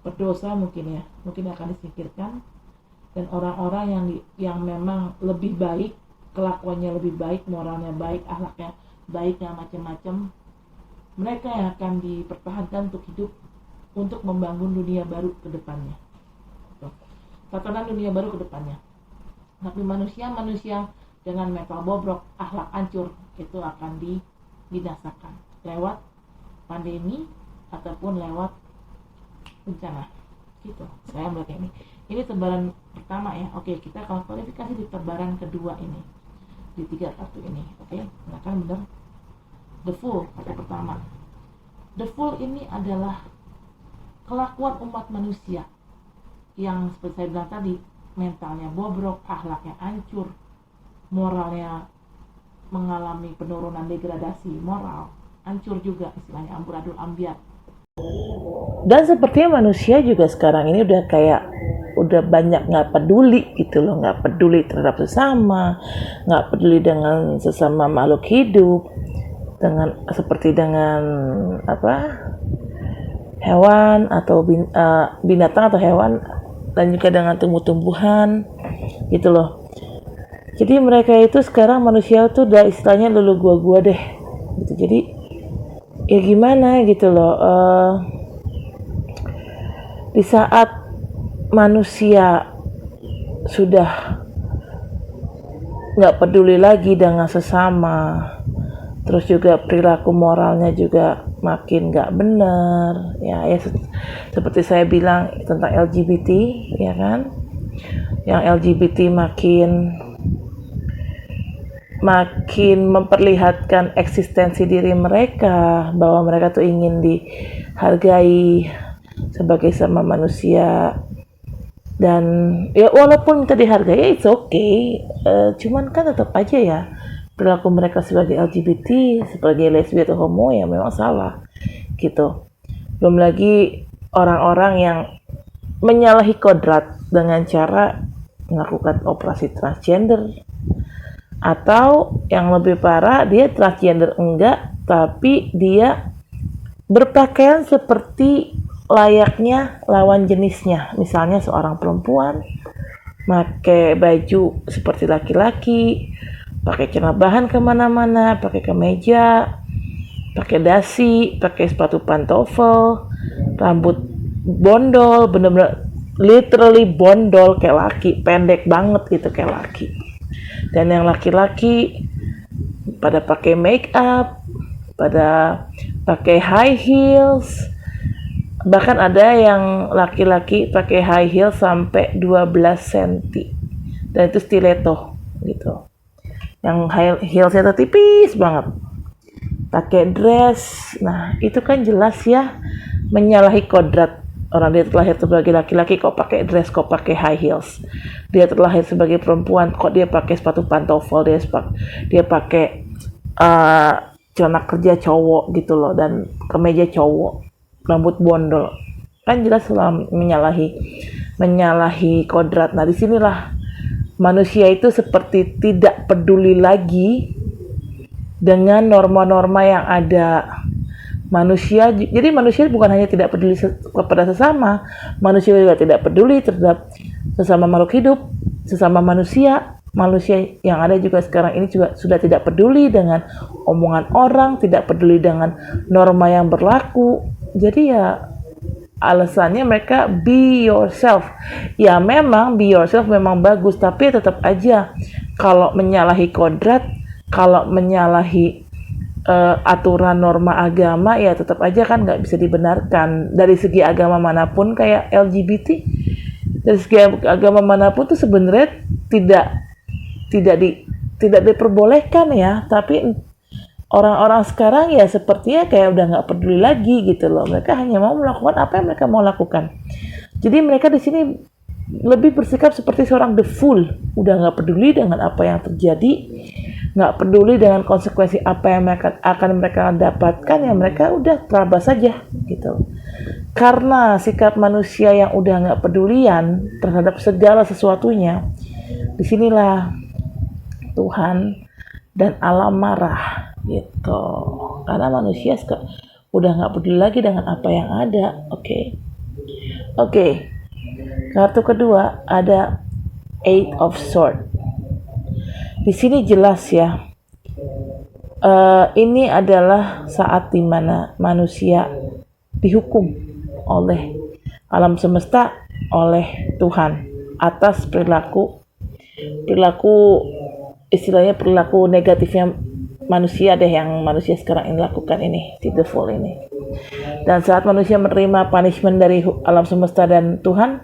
berdosa, mungkin akan disingkirkan, dan orang-orang yang memang lebih baik, kelakuannya lebih baik, moralnya baik, akhlaknya baik, yang macam-macam, mereka yang akan dipertahankan untuk hidup, untuk membangun dunia baru ke depannya, tatanan dunia baru ke depannya. Tapi manusia dengan mental bobrok, akhlak hancur, itu akan dibinasakan lewat pandemi ataupun lewat bencana. Gitu saya melihat ini tebaran pertama ya. Oke, kita akan kualifikasi di tebaran kedua ini, di 3 kartu ini. Oke, silakan benar. The Fool, kartu pertama. The Fool ini adalah kelakuan umat manusia yang seperti saya bilang tadi, mentalnya bobrok, akhlaknya hancur, moralnya mengalami penurunan, degradasi moral, hancur juga, istilahnya amburadul ambiar. Dan sepertinya manusia juga sekarang ini udah banyak nggak peduli gitu loh, nggak peduli terhadap sesama, nggak peduli dengan sesama makhluk hidup, seperti dengan hewan atau binatang atau hewan, dan juga dengan tumbuh-tumbuhan gitu loh. Jadi mereka itu sekarang, manusia tuh udah istilahnya lulu gua deh gitu. Jadi ya gimana gitu loh, di saat manusia sudah nggak peduli lagi dengan sesama, terus juga perilaku moralnya juga makin nggak benar ya, seperti saya bilang tentang LGBT ya kan, yang LGBT makin memperlihatkan eksistensi diri mereka, bahwa mereka tuh ingin dihargai sebagai sama manusia, dan ya walaupun minta dihargai it's okay, cuman kan tetap aja ya perilaku mereka sebagai LGBT, sebagai lesbi atau homo ya memang salah gitu. Belum lagi orang-orang yang menyalahi kodrat dengan cara melakukan operasi transgender, atau yang lebih parah, dia transgender enggak, tapi dia berpakaian seperti layaknya lawan jenisnya. Misalnya seorang perempuan pakai baju seperti laki-laki, pakai celana bahan kemana-mana, pakai kemeja, pakai dasi, pakai sepatu pantofel, rambut bondol, bener-bener literally bondol kayak laki, pendek banget gitu kayak laki. Dan yang laki-laki pada pakai make up, pada pakai high heels, bahkan ada yang laki-laki pakai high heels sampai 12 cm, dan itu stiletto gitu, yang high heelsnya tipis banget, pakai dress. Nah itu kan jelas ya menyalahi kodrat. Orang dia terlahir sebagai laki-laki kok pakai dress, kok pakai high heels. Dia terlahir sebagai perempuan kok dia pakai sepatu pantofel, dia pakai celana kerja cowok gitu loh, dan kemeja cowok, rambut bondol. Kan jelas menyalahi kodrat. Nah disinilah manusia itu seperti tidak peduli lagi dengan norma-norma yang ada. Jadi manusia bukan hanya tidak peduli kepada sesama, manusia juga tidak peduli terhadap sesama makhluk hidup, sesama manusia. Manusia yang ada juga sekarang ini juga sudah tidak peduli dengan omongan orang, tidak peduli dengan norma yang berlaku. Jadi ya alasannya mereka be yourself. Ya memang be yourself memang bagus, tapi tetap aja kalau menyalahi kodrat, kalau menyalahi aturan norma agama, ya tetap aja kan nggak bisa dibenarkan dari segi agama manapun. Kayak LGBT, dari segi agama manapun tuh sebenarnya tidak diperbolehkan ya, tapi orang-orang sekarang ya sepertinya kayak udah nggak peduli lagi gitu loh. Mereka hanya mau melakukan apa yang mereka mau lakukan. Jadi mereka di sini lebih bersikap seperti seorang the fool, udah nggak peduli dengan apa yang terjadi, nggak peduli dengan konsekuensi apa yang akan mereka dapatkan, ya mereka udah terabas saja gitu. Karena sikap manusia yang udah nggak pedulian terhadap segala sesuatunya, disinilah Tuhan dan alam marah gitu. Karena manusia udah nggak peduli lagi dengan apa yang ada. Oke. Kartu kedua ada Eight of Swords. Di sini jelas ya, ini adalah saat dimana manusia dihukum oleh alam semesta, oleh Tuhan atas perilaku istilahnya perilaku negatifnya manusia deh, yang manusia sekarang ini lakukan ini, si The Fool ini. Dan saat manusia menerima punishment dari alam semesta dan Tuhan,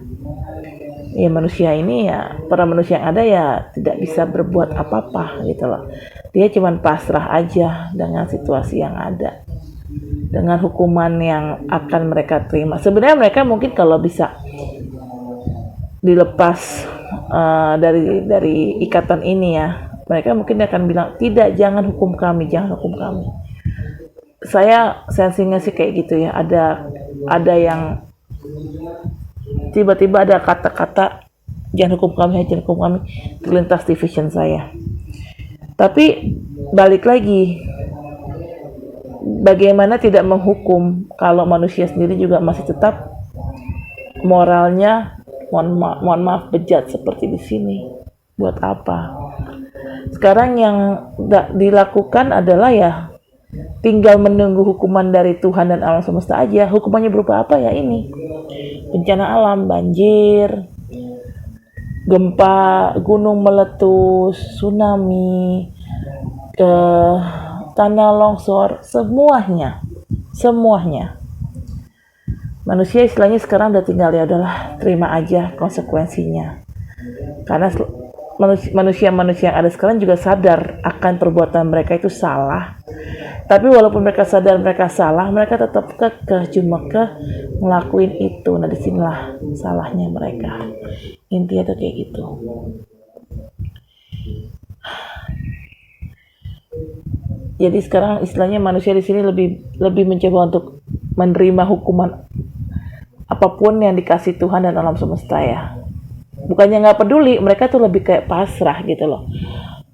ya manusia ini ya, para manusia yang ada ya tidak bisa berbuat apa-apa gitu loh. Dia cuma pasrah aja dengan situasi yang ada, dengan hukuman yang akan mereka terima. Sebenarnya mereka mungkin kalau bisa dilepas dari ikatan ini ya, mereka mungkin akan bilang, tidak, jangan hukum kami. Saya sensingnya sih kayak gitu ya, ada yang tiba-tiba ada kata-kata jangan hukum kami terlintas di vision saya. Tapi balik lagi, bagaimana tidak menghukum kalau manusia sendiri juga masih tetap moralnya mohon maaf bejat seperti di sini. Buat apa? Sekarang yang dilakukan adalah ya tinggal menunggu hukuman dari Tuhan dan alam semesta aja. Hukumannya berupa apa ya? Ini bencana alam, banjir, gempa, gunung meletus, tsunami, tanah longsor, semuanya. Manusia istilahnya sekarang udah tinggal ya udahlah, terima aja konsekuensinya. Karena manusia yang ada sekarang juga sadar akan perbuatan mereka itu salah. Tapi walaupun mereka sadar mereka salah, mereka tetap cuma ngelakuin itu. Nah disinilah salahnya mereka. Intinya tuh kayak gitu. Jadi sekarang istilahnya manusia di sini lebih mencoba untuk menerima hukuman apapun yang dikasih Tuhan dan alam semesta ya. Bukannya nggak peduli, mereka tuh lebih kayak pasrah gitu loh.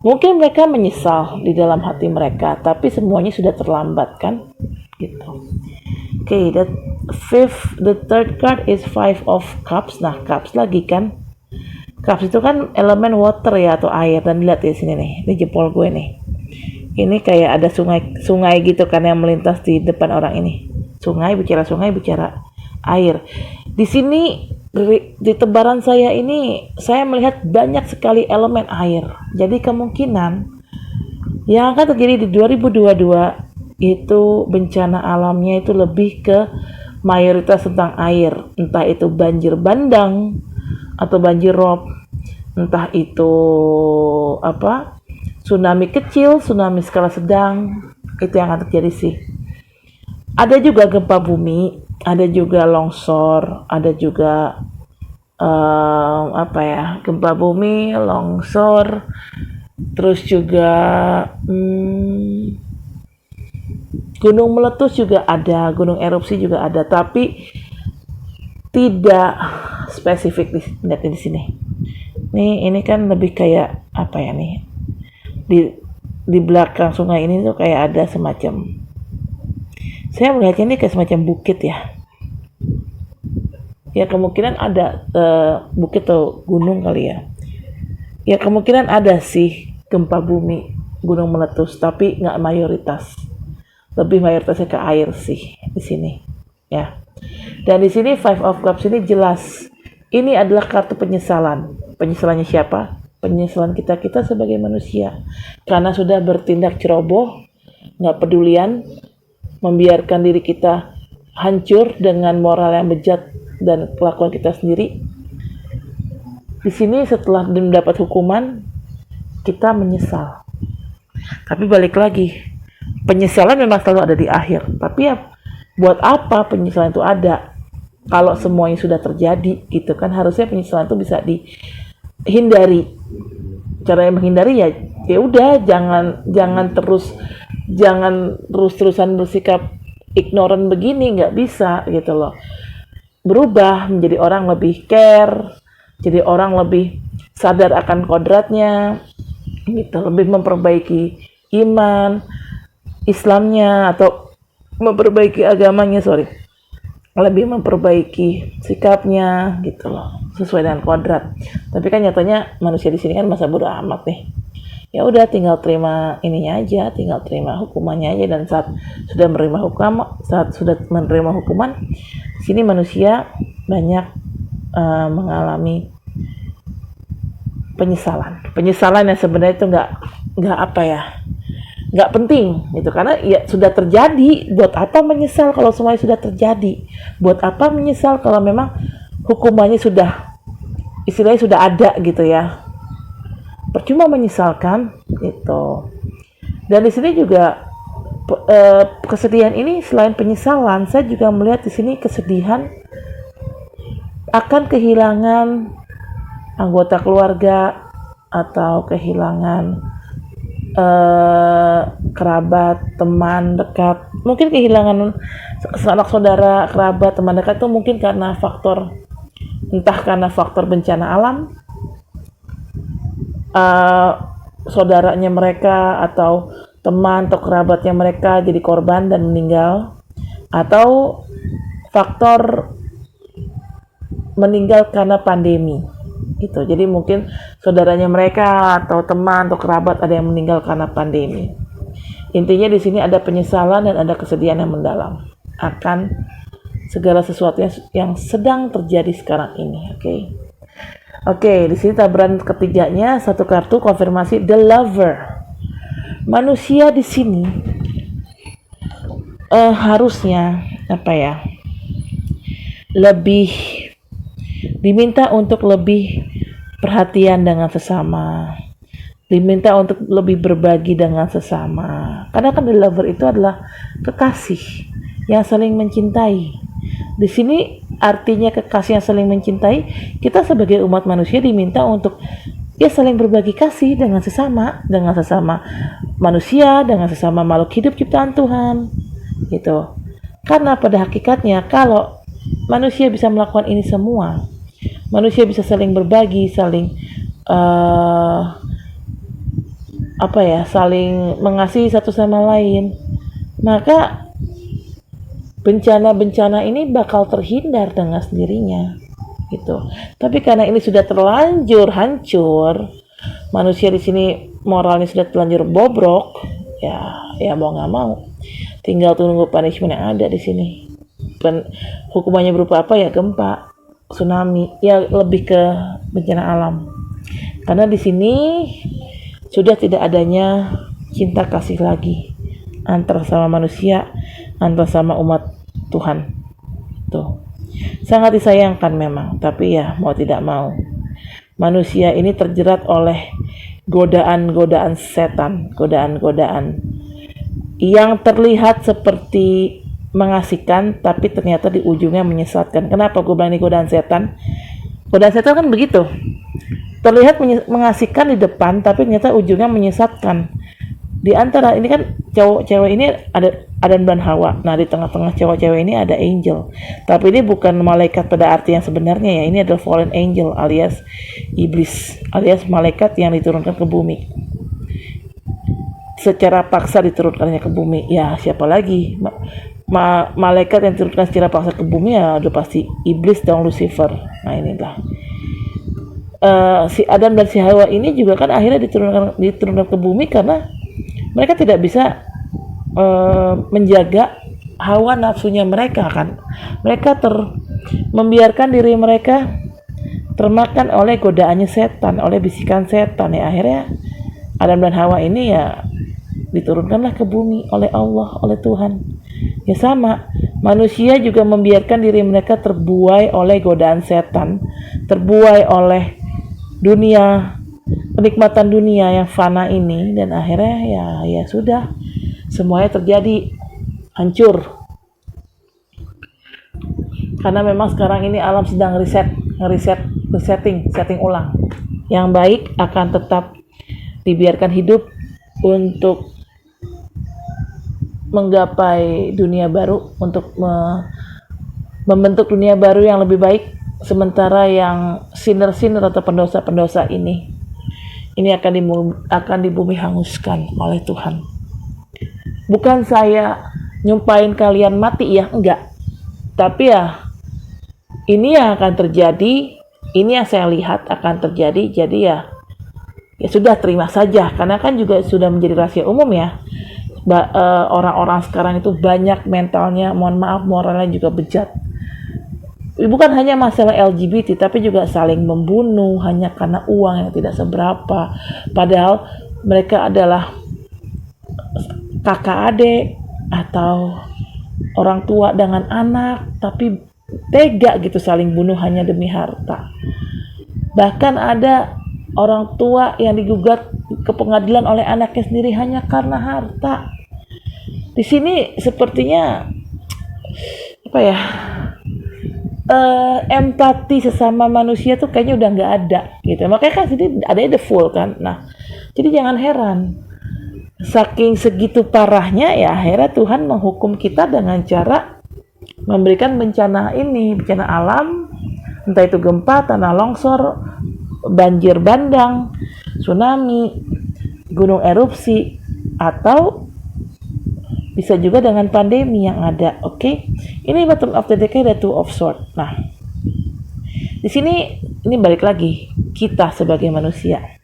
Mungkin mereka menyesal di dalam hati mereka, tapi semuanya sudah terlambat kan, gitu. Okay, the third card is Five of Cups. Nah, Cups lagi kan. Cups itu kan elemen water ya, atau air. Dan lihat di sini nih, ini jempol gue nih. Ini kayak ada sungai gitu kan yang melintas di depan orang ini. Sungai bicara air. Di sini di tebaran saya ini saya melihat banyak sekali elemen air. Jadi kemungkinan yang akan terjadi di 2022 itu bencana alamnya itu lebih ke mayoritas tentang air. Entah itu banjir bandang atau banjir rob, entah itu tsunami kecil, tsunami skala sedang, itu yang akan terjadi sih. Ada juga gempa bumi, ada juga longsor, ada juga gempa bumi, longsor, terus juga gunung meletus juga ada, gunung erupsi juga ada, tapi tidak spesifik di sini. Ini kan lebih kayak apa ya nih? Di belakang sungai ini tuh kayak ada semacam, saya melihatnya ini kayak semacam bukit ya. Ya kemungkinan ada bukit atau gunung kali ya. Ya kemungkinan ada sih gempa bumi, gunung meletus, tapi nggak mayoritas. Lebih mayoritasnya ke air sih di sini. Ya. Dan di sini Five of Cups ini jelas. Ini adalah kartu penyesalan. Penyesalannya siapa? Penyesalan kita sebagai manusia. Karena sudah bertindak ceroboh, nggak pedulian, membiarkan diri kita hancur dengan moral yang bejat dan kelakuan kita sendiri. Di sini setelah mendapat hukuman, kita menyesal. Tapi balik lagi, penyesalan memang selalu ada di akhir. Tapi ya, buat apa penyesalan itu ada? Kalau semuanya sudah terjadi, gitu kan, harusnya penyesalan itu bisa dihindari. Cara yang menghindari ya udah, jangan terus-terusan bersikap ignoran begini, nggak bisa gitu loh. Berubah menjadi orang lebih care, jadi orang lebih sadar akan kodratnya, gitu, lebih memperbaiki iman Islamnya, atau memperbaiki agamanya, lebih memperbaiki sikapnya gitu loh, sesuai dengan kodrat. Tapi kan nyatanya manusia di sini kan masa bodo amat nih. Ya udah, tinggal terima ininya aja, tinggal terima hukumannya aja. Dan saat sudah menerima hukuman, sini manusia banyak mengalami penyesalan yang sebenarnya itu nggak penting gitu, karena ya sudah terjadi. Buat apa menyesal kalau semuanya sudah terjadi? Buat apa menyesal kalau memang hukumannya sudah, istilahnya sudah ada gitu ya? Percuma menyesalkan gitu. Dan di sini juga kesedihan ini selain penyesalan, saya juga melihat di sini kesedihan akan kehilangan anggota keluarga atau kehilangan kerabat, teman dekat. Mungkin kehilangan sanak saudara, kerabat, teman dekat itu mungkin karena faktor, entah karena faktor bencana alam, saudaranya mereka atau teman atau kerabatnya mereka jadi korban dan meninggal, atau faktor meninggal karena pandemi gitu. Jadi mungkin saudaranya mereka atau teman atau kerabat ada yang meninggal karena pandemi. Intinya di sini ada penyesalan dan ada kesedihan yang mendalam akan segala sesuatu yang sedang terjadi sekarang ini. Oke, di sini taburan ketiganya, satu kartu konfirmasi, The Lover. Manusia di sini harusnya lebih diminta untuk lebih perhatian dengan sesama, diminta untuk lebih berbagi dengan sesama. Karena kan The Lover itu adalah kekasih yang saling mencintai. Di sini artinya kekasih yang saling mencintai. Kita sebagai umat manusia diminta untuk saling berbagi kasih dengan sesama manusia, dengan sesama makhluk hidup ciptaan Tuhan gitu. Karena pada hakikatnya kalau manusia bisa melakukan ini semua, manusia bisa saling berbagi, saling saling mengasihi satu sama lain, maka bencana-bencana ini bakal terhindar dengan sendirinya gitu. Tapi karena ini sudah terlanjur hancur, manusia di sini moralnya sudah terlanjur bobrok, ya mau nggak mau tinggal tunggu punishment yang ada di sini. Hukumannya berupa apa ya? Gempa, tsunami, ya lebih ke bencana alam. Karena di sini sudah tidak adanya cinta kasih lagi antara sama manusia, antara sama umat Tuhan. Tuh. Sangat disayangkan memang, tapi ya mau tidak mau, manusia ini terjerat oleh godaan-godaan setan, godaan-godaan yang terlihat seperti mengasihkan, tapi ternyata di ujungnya menyesatkan. Kenapa gue bilang ini godaan setan? Godaan setan kan begitu, terlihat mengasihkan di depan, tapi ternyata ujungnya menyesatkan. Di antara ini kan cewek ini ada Adam dan Hawa. Nah, di tengah-tengah cewek-cewek ini ada angel. Tapi ini bukan malaikat pada arti yang sebenarnya ya. Ini adalah fallen angel alias iblis, alias malaikat yang diturunkan ke bumi. Secara paksa diturunkannya ke bumi. Ya, siapa lagi? Malaikat yang diturunkan secara paksa ke bumi ya udah pasti iblis dan Lucifer. Nah, inilah. Si Adam dan si Hawa ini juga kan akhirnya diturunkan ke bumi karena mereka tidak bisa menjaga hawa nafsunya mereka kan. Mereka membiarkan diri mereka termakan oleh godaannya setan, oleh bisikan setan. Ya akhirnya Adam dan Hawa ini ya diturunkanlah ke bumi oleh Allah, oleh Tuhan. Ya sama, manusia juga membiarkan diri mereka terbuai oleh godaan setan, terbuai oleh dunia, kenikmatan dunia yang fana ini, dan akhirnya ya sudah, semuanya terjadi hancur. Karena memang sekarang ini alam sedang setting ulang. Yang baik akan tetap dibiarkan hidup untuk menggapai dunia baru, untuk membentuk dunia baru yang lebih baik. Sementara yang sinner atau pendosa-pendosa ini akan di bumi hanguskan oleh Tuhan. Bukan saya nyumpahin kalian mati ya, enggak. Tapi ya ini yang akan terjadi, ini yang saya lihat akan terjadi. Jadi ya sudah terima saja, karena kan juga sudah menjadi rahasia umum ya. Orang-orang sekarang itu banyak mentalnya, mohon maaf, moralnya juga bejat. Bukan hanya masalah LGBT, tapi juga saling membunuh hanya karena uang yang tidak seberapa. Padahal mereka adalah kakak adik atau orang tua dengan anak, tapi tega gitu saling bunuh hanya demi harta. Bahkan ada orang tua yang digugat ke pengadilan oleh anaknya sendiri hanya karena harta. Di sini sepertinya apa ya, empati sesama manusia tuh kayaknya udah nggak ada gitu. Makanya kan sini ada the full kan. Nah, jadi jangan heran, saking segitu parahnya ya akhirnya Tuhan menghukum kita dengan cara memberikan bencana ini, bencana alam, entah itu gempa, tanah longsor, banjir bandang, tsunami, gunung erupsi, atau bisa juga dengan pandemi yang ada. Oke. Ini bottom of the deck ada two of sword. Nah, di sini ini balik lagi kita sebagai manusia.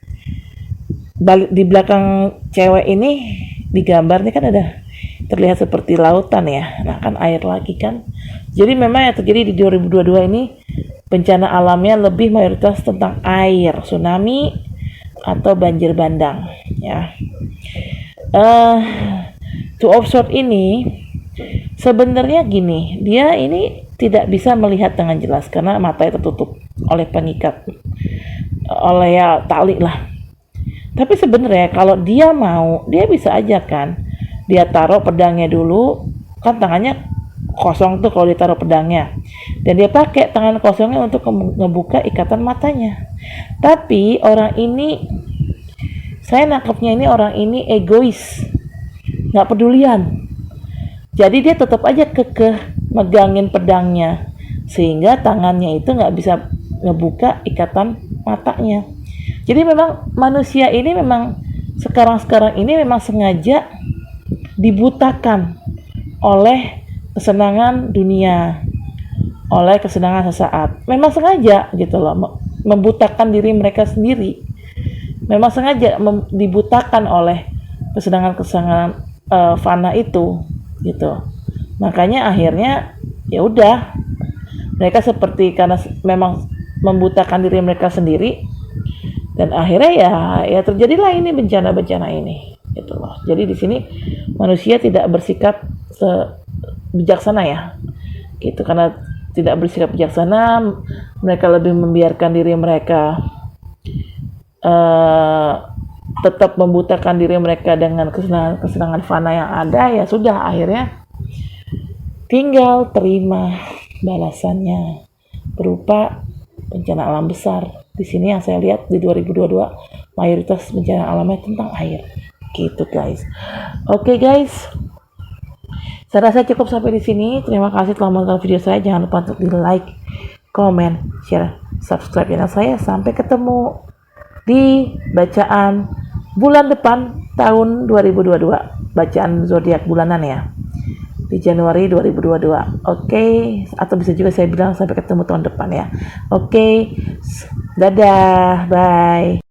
Di belakang cewek ini digambar nih kan ada terlihat seperti lautan ya. Nah, kan air lagi kan. Jadi memang yang terjadi di 2022 ini bencana alamnya lebih mayoritas tentang air, tsunami atau banjir bandang ya. Two of Swords ini sebenarnya gini, dia ini tidak bisa melihat dengan jelas karena matanya tertutup oleh pengikat, oleh ya tali lah. Tapi sebenarnya kalau dia mau, dia bisa aja kan, dia taruh pedangnya dulu, kan tangannya kosong tuh kalau ditaruh pedangnya, dan dia pakai tangan kosongnya untuk ngebuka ikatan matanya. Tapi orang ini, saya nangkepnya ini orang ini egois, nggak pedulian. Jadi dia tetap aja kekeh megangin pedangnya, sehingga tangannya itu nggak bisa ngebuka ikatan matanya. Jadi memang manusia ini memang sekarang ini memang sengaja dibutakan oleh kesenangan dunia, oleh kesenangan sesaat. Memang sengaja gitu loh, membutakan diri mereka sendiri. Memang sengaja dibutakan oleh kesenangan fana itu gitu. Makanya akhirnya ya udah, mereka seperti karena memang membutakan diri mereka sendiri, dan akhirnya ya terjadilah ini bencana-bencana ini gitu loh. Jadi di sini manusia tidak bersikap bijaksana ya gitu, karena tidak bersikap bijaksana, mereka lebih membiarkan diri mereka tetap membutakan diri mereka dengan kesenangan fana yang ada. Ya sudah, akhirnya tinggal terima balasannya berupa bencana alam besar. Di sini yang saya lihat di 2022 mayoritas bencana alamnya tentang air gitu guys. Oke guys, saya rasa cukup sampai di sini. Terima kasih telah menonton video saya. Jangan lupa untuk di like, komen, share, subscribe channel saya. Sampai ketemu di bacaan bulan depan tahun 2022, bacaan zodiak bulanan ya, di Januari 2022. Oke, atau bisa juga saya bilang sampai ketemu tahun depan ya. Oke, dadah, bye.